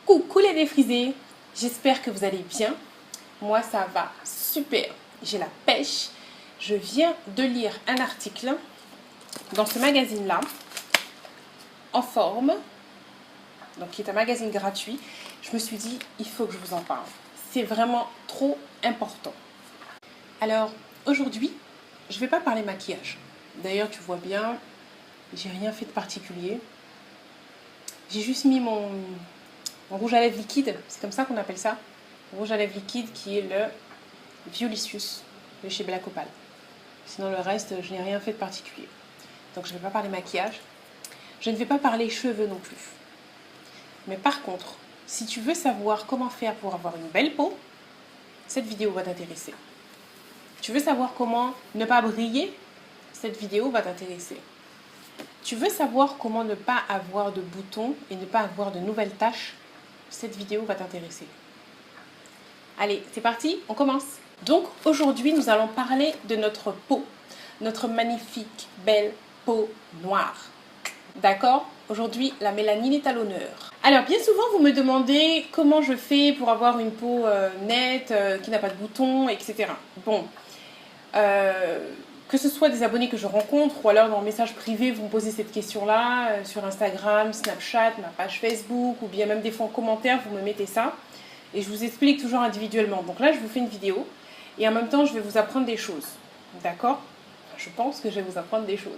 Coucou les défrisés, j'espère que vous allez bien. Moi ça va super, j'ai la pêche. Je viens de lire un article dans ce magazine là, En Forme, donc qui est un magazine gratuit. Je me suis dit, il faut que je vous en parle. C'est vraiment trop important. Alors aujourd'hui, je ne vais pas parler maquillage. D'ailleurs tu vois bien, j'ai rien fait de particulier. J'ai juste mis mon rouge à lèvres liquide, c'est comme ça qu'on appelle ça. Rouge à lèvres liquide qui est le Violicious de chez Black Opal. Sinon le reste, je n'ai rien fait de particulier. Donc je ne vais pas parler maquillage. Je ne vais pas parler cheveux non plus. Mais par contre, si tu veux savoir comment faire pour avoir une belle peau, cette vidéo va t'intéresser. Tu veux savoir comment ne pas briller, cette vidéo va t'intéresser. Tu veux savoir comment ne pas avoir de boutons et ne pas avoir de nouvelles taches, cette vidéo va t'intéresser. Allez, c'est parti, on commence. Donc aujourd'hui, nous allons parler de notre peau, notre magnifique, belle peau noire. D'accord? Aujourd'hui, la mélanine est à l'honneur. Alors, bien souvent, vous me demandez comment je fais pour avoir une peau nette, qui n'a pas de boutons, etc. Bon, que ce soit des abonnés que je rencontre ou alors dans le message privé, vous me posez cette question-là sur Instagram, Snapchat, ma page Facebook ou bien même des fois en commentaire, vous me mettez ça. Et je vous explique toujours individuellement. Donc là, je vous fais une vidéo et en même temps, je vais vous apprendre des choses. D'accord? Je pense que je vais vous apprendre des choses.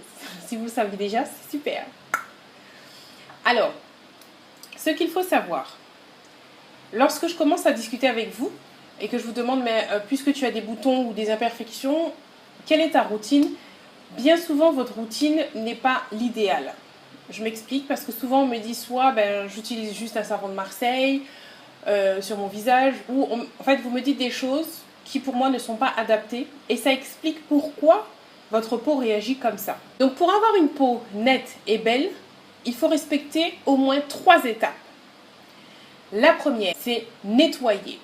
Si vous le savez déjà, c'est super. Alors, ce qu'il faut savoir, lorsque je commence à discuter avec vous et que je vous demande, mais puisque tu as des boutons ou des imperfections, quelle est ta routine? Bien souvent, votre routine n'est pas l'idéal. Je m'explique parce que souvent, on me dit soit j'utilise juste un savon de Marseille sur mon visage, ou en fait, vous me dites des choses qui pour moi ne sont pas adaptées et ça explique pourquoi votre peau réagit comme ça. Donc, pour avoir une peau nette et belle, il faut respecter au moins 3 étapes. La première, c'est nettoyer.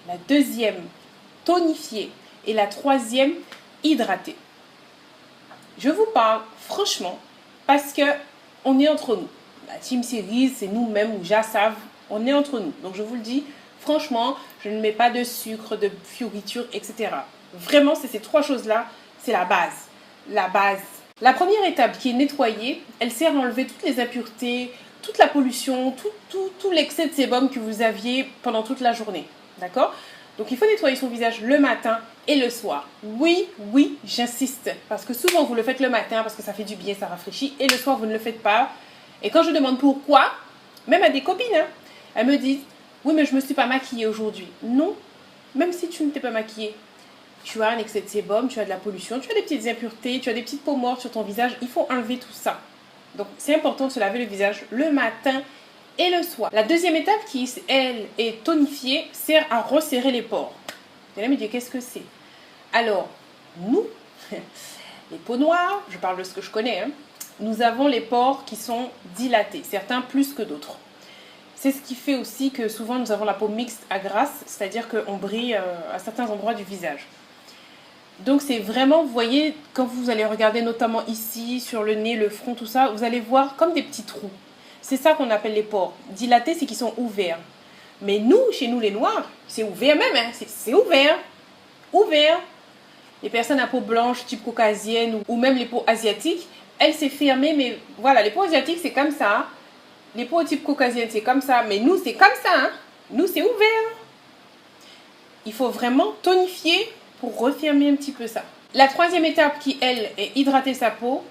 La deuxième, tonifier. Et la troisième, hydrater. Je vous parle franchement parce que on est entre nous. La Team Series, c'est nous-mêmes ou Jassav, on est entre nous. Donc je vous le dis, franchement, je ne mets pas de sucre, de fioriture, etc. Vraiment, c'est ces 3 choses-là, c'est la base. La base. La première étape qui est nettoyer, elle sert à enlever toutes les impuretés, toute la pollution, tout l'excès de sébum que vous aviez pendant toute la journée. D'accord? Donc il faut nettoyer son visage le matin et le soir. Oui, j'insiste. Parce que souvent vous le faites le matin parce que ça fait du bien, ça rafraîchit. Et le soir vous ne le faites pas. Et quand je demande pourquoi, même à des copines, elles me disent, oui mais je ne me suis pas maquillée aujourd'hui. Non, même si tu ne t'es pas maquillée. Tu as un excès de sébum, tu as de la pollution, tu as des petites impuretés, tu as des petites peaux mortes sur ton visage. Il faut enlever tout ça. Donc c'est important de se laver le visage le matin et le soir. La deuxième étape qui, elle, est tonifiée, sert à resserrer les pores. Vous allez me dire, qu'est-ce que c'est? Alors, nous, les peaux noires, je parle de ce que je connais, nous avons les pores qui sont dilatés, certains plus que d'autres. C'est ce qui fait aussi que souvent nous avons la peau mixte à grasse, c'est-à-dire qu'on brille à certains endroits du visage. Donc c'est vraiment, vous voyez, quand vous allez regarder notamment ici, sur le nez, le front, tout ça, vous allez voir comme des petits trous. C'est ça qu'on appelle les pores. Dilatés, c'est qu'ils sont ouverts. Mais nous, chez nous les noirs, c'est ouvert même, c'est ouvert. Ouvert. Les personnes à peau blanche, type caucasienne, ou même les peaux asiatiques, elles c'est fermé, mais voilà, les peaux asiatiques c'est comme ça. Les peaux type caucasienne c'est comme ça, mais nous c'est comme ça. Nous c'est ouvert. Il faut vraiment tonifier pour refermer un petit peu ça. La troisième étape qui, elle, est hydrater sa peau,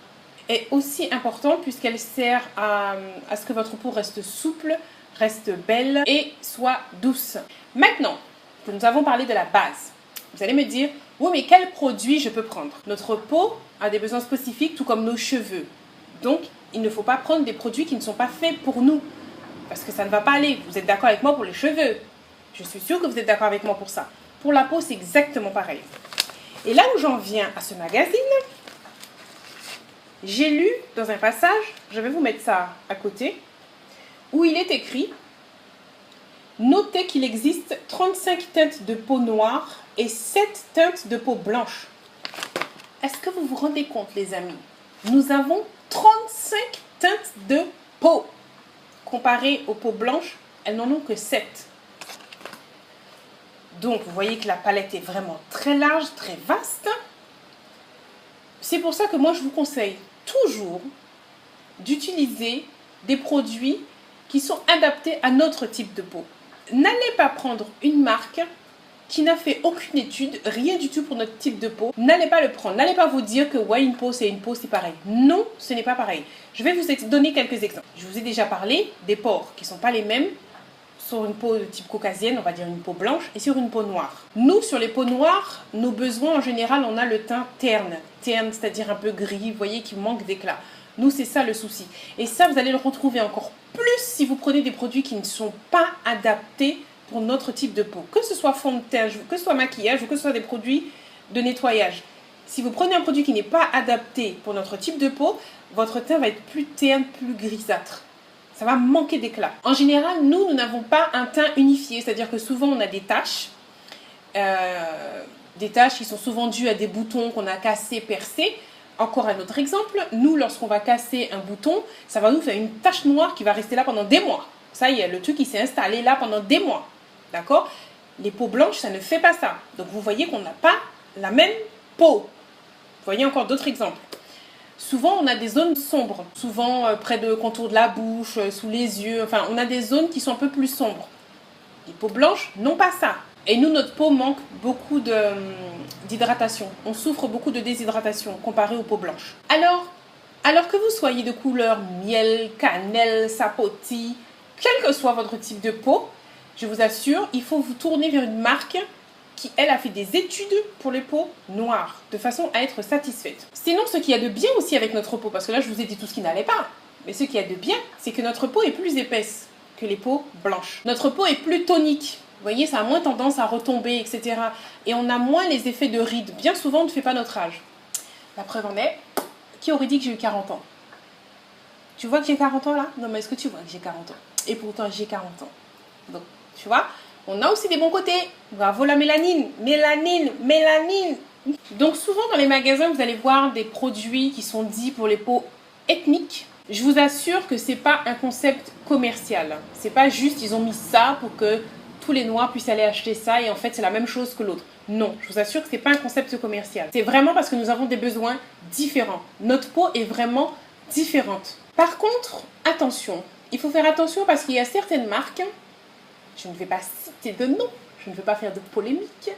est aussi importante puisqu'elle sert à ce que votre peau reste souple, reste belle et soit douce. Maintenant que nous avons parlé de la base, vous allez me dire, oui mais quel produit je peux prendre? Notre peau a des besoins spécifiques tout comme nos cheveux. Donc il ne faut pas prendre des produits qui ne sont pas faits pour nous. Parce que ça ne va pas aller. Vous êtes d'accord avec moi pour les cheveux? Je suis sûre que vous êtes d'accord avec moi pour ça. Pour la peau, c'est exactement pareil. Et là où j'en viens à ce magazine, j'ai lu dans un passage, je vais vous mettre ça à côté, où il est écrit « Notez qu'il existe 35 teintes de peau noire et 7 teintes de peau blanche. » est-ce que vous vous rendez compte, les amis? Nous avons 35 teintes de peau. Comparé aux peaux blanches, elles n'en ont que 7. Donc, vous voyez que la palette est vraiment très large, très vaste. C'est pour ça que moi, je vous conseille toujours d'utiliser des produits qui sont adaptés à notre type de peau. N'allez pas prendre une marque qui n'a fait aucune étude, rien du tout pour notre type de peau. N'allez pas le prendre. N'allez pas vous dire que ouais, une peau, c'est pareil. Non, ce n'est pas pareil. Je vais vous donner quelques exemples. Je vous ai déjà parlé des pores qui ne sont pas les mêmes sur une peau de type caucasienne, on va dire une peau blanche, et sur une peau noire. Nous, sur les peaux noires, nos besoins, en général, on a le teint terne. Terne, c'est-à-dire un peu gris, vous voyez, qui manque d'éclat. Nous, c'est ça le souci. Et ça, vous allez le retrouver encore plus si vous prenez des produits qui ne sont pas adaptés pour notre type de peau. Que ce soit fond de teint, que ce soit maquillage, ou que ce soit des produits de nettoyage. Si vous prenez un produit qui n'est pas adapté pour notre type de peau, votre teint va être plus terne, plus grisâtre. Ça va manquer d'éclat. En général, nous n'avons pas un teint unifié. C'est-à-dire que souvent, on a des taches. Des taches qui sont souvent dues à des boutons qu'on a cassés, percés. Encore un autre exemple, nous, lorsqu'on va casser un bouton, ça va nous faire une tache noire qui va rester là pendant des mois. Ça y est, le truc qui s'est installé là pendant des mois. D'accord? Les peaux blanches, ça ne fait pas ça. Donc, vous voyez qu'on n'a pas la même peau. Vous voyez encore d'autres exemples. Souvent, on a des zones sombres. Souvent, près de contour de la bouche, sous les yeux. Enfin, on a des zones qui sont un peu plus sombres. Les peaux blanches n'ont pas ça. Et nous, notre peau manque beaucoup d'hydratation. On souffre beaucoup de déshydratation comparé aux peaux blanches. Alors que vous soyez de couleur miel, cannelle, sapoti, quel que soit votre type de peau, je vous assure, il faut vous tourner vers une marque qui, elle, a fait des études pour les peaux noires, de façon à être satisfaite. Sinon, ce qu'il y a de bien aussi avec notre peau, parce que là, je vous ai dit tout ce qui n'allait pas, mais ce qu'il y a de bien, c'est que notre peau est plus épaisse que les peaux blanches. Notre peau est plus tonique. Vous voyez, ça a moins tendance à retomber, etc. Et on a moins les effets de rides. Bien souvent, on ne fait pas notre âge. La preuve en est, qui aurait dit que j'ai eu 40 ans? Tu vois que j'ai 40 ans là? Non, mais est-ce que tu vois que j'ai 40 ans? Et pourtant, j'ai 40 ans. Donc, tu vois, on a aussi des bons côtés. Bravo la mélanine. Mélanine, mélanine. Donc, souvent dans les magasins, vous allez voir des produits qui sont dits pour les peaux ethniques. Je vous assure que ce n'est pas un concept commercial. C'est pas juste, ils ont mis ça pour que tous les noirs puissent aller acheter ça et en fait, c'est la même chose que l'autre. Non, je vous assure que ce n'est pas un concept commercial. C'est vraiment parce que nous avons des besoins différents. Notre peau est vraiment différente. Par contre, attention. Il faut faire attention parce qu'il y a certaines marques, je ne vais pas citer de nom, je ne veux pas faire de polémique,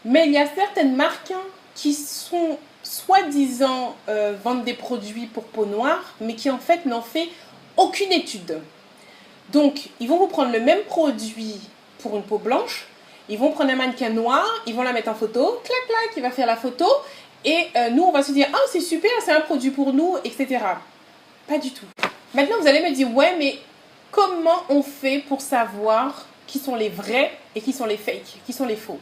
mais il y a certaines marques qui sont soi-disant vendent des produits pour peau noire, mais qui en fait n'ont fait aucune étude. Donc, ils vont vous prendre le même produit pour une peau blanche, ils vont prendre un mannequin noir, ils vont la mettre en photo, clac, clac, il va faire la photo, et nous, on va se dire, ah, c'est super, c'est un produit pour nous, etc. Pas du tout. Maintenant, vous allez me dire, ouais, mais comment on fait pour savoir qui sont les vrais et qui sont les fakes, qui sont les faux?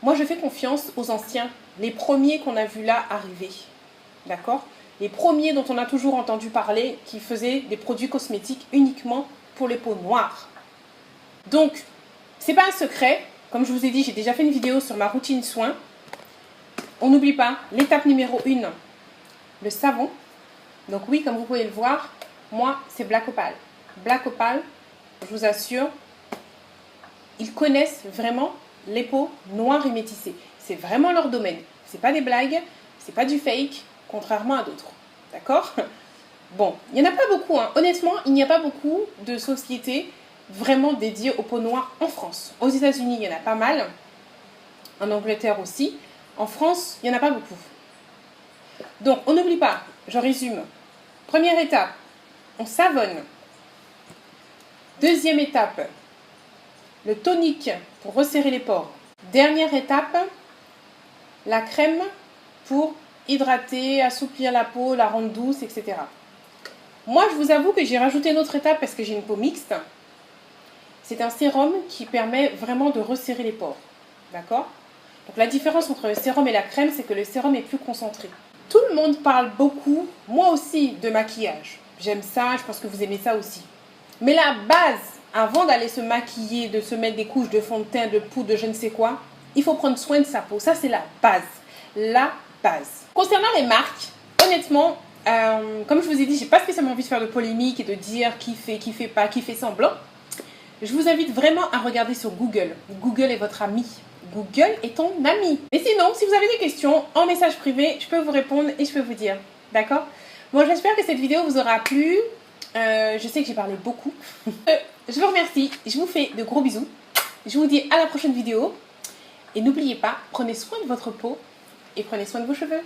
Moi, je fais confiance aux anciens, les premiers qu'on a vus là arriver. D'accord? Les premiers dont on a toujours entendu parler, qui faisaient des produits cosmétiques uniquement pour les peaux noires. Donc, c'est pas un secret. Comme je vous ai dit, j'ai déjà fait une vidéo sur ma routine soins. On n'oublie pas l'étape numéro 1, le savon. Donc oui, comme vous pouvez le voir, moi, c'est Black Opal. Black Opal, je vous assure, ils connaissent vraiment les peaux noires et métissées. C'est vraiment leur domaine. C'est pas des blagues, c'est pas du fake, contrairement à d'autres. D'accord? Bon, il n'y en a pas beaucoup. Hein. Honnêtement, il n'y a pas beaucoup de sociétés vraiment dédiées aux peaux noires en France. Aux États-Unis, il y en a pas mal. En Angleterre aussi. En France, il n'y en a pas beaucoup. Donc, on n'oublie pas, je résume. Première étape, on savonne. Deuxième étape, le tonique pour resserrer les pores. Dernière étape, la crème pour hydrater, assouplir la peau, la rendre douce, etc. Moi, je vous avoue que j'ai rajouté une autre étape parce que j'ai une peau mixte. C'est un sérum qui permet vraiment de resserrer les pores. D'accord? Donc la différence entre le sérum et la crème, c'est que le sérum est plus concentré. Tout le monde parle beaucoup, moi aussi, de maquillage. J'aime ça, je pense que vous aimez ça aussi. Mais la base, avant d'aller se maquiller, de se mettre des couches de fond de teint, de poudre, de je ne sais quoi, il faut prendre soin de sa peau. Ça, c'est la base. la base. Concernant les marques, honnêtement, comme je vous ai dit, j'ai pas spécialement envie de faire de polémique et de dire qui fait pas, qui fait semblant. Je vous invite vraiment à regarder sur Google. Google est votre ami. Google est ton ami. Mais sinon, si vous avez des questions en message privé, je peux vous répondre et je peux vous dire. D'accord? Bon, j'espère que cette vidéo vous aura plu. Je sais que j'ai parlé beaucoup. Je vous remercie. Je vous fais de gros bisous. Je vous dis à la prochaine vidéo. Et n'oubliez pas, prenez soin de votre peau et prenez soin de vos cheveux.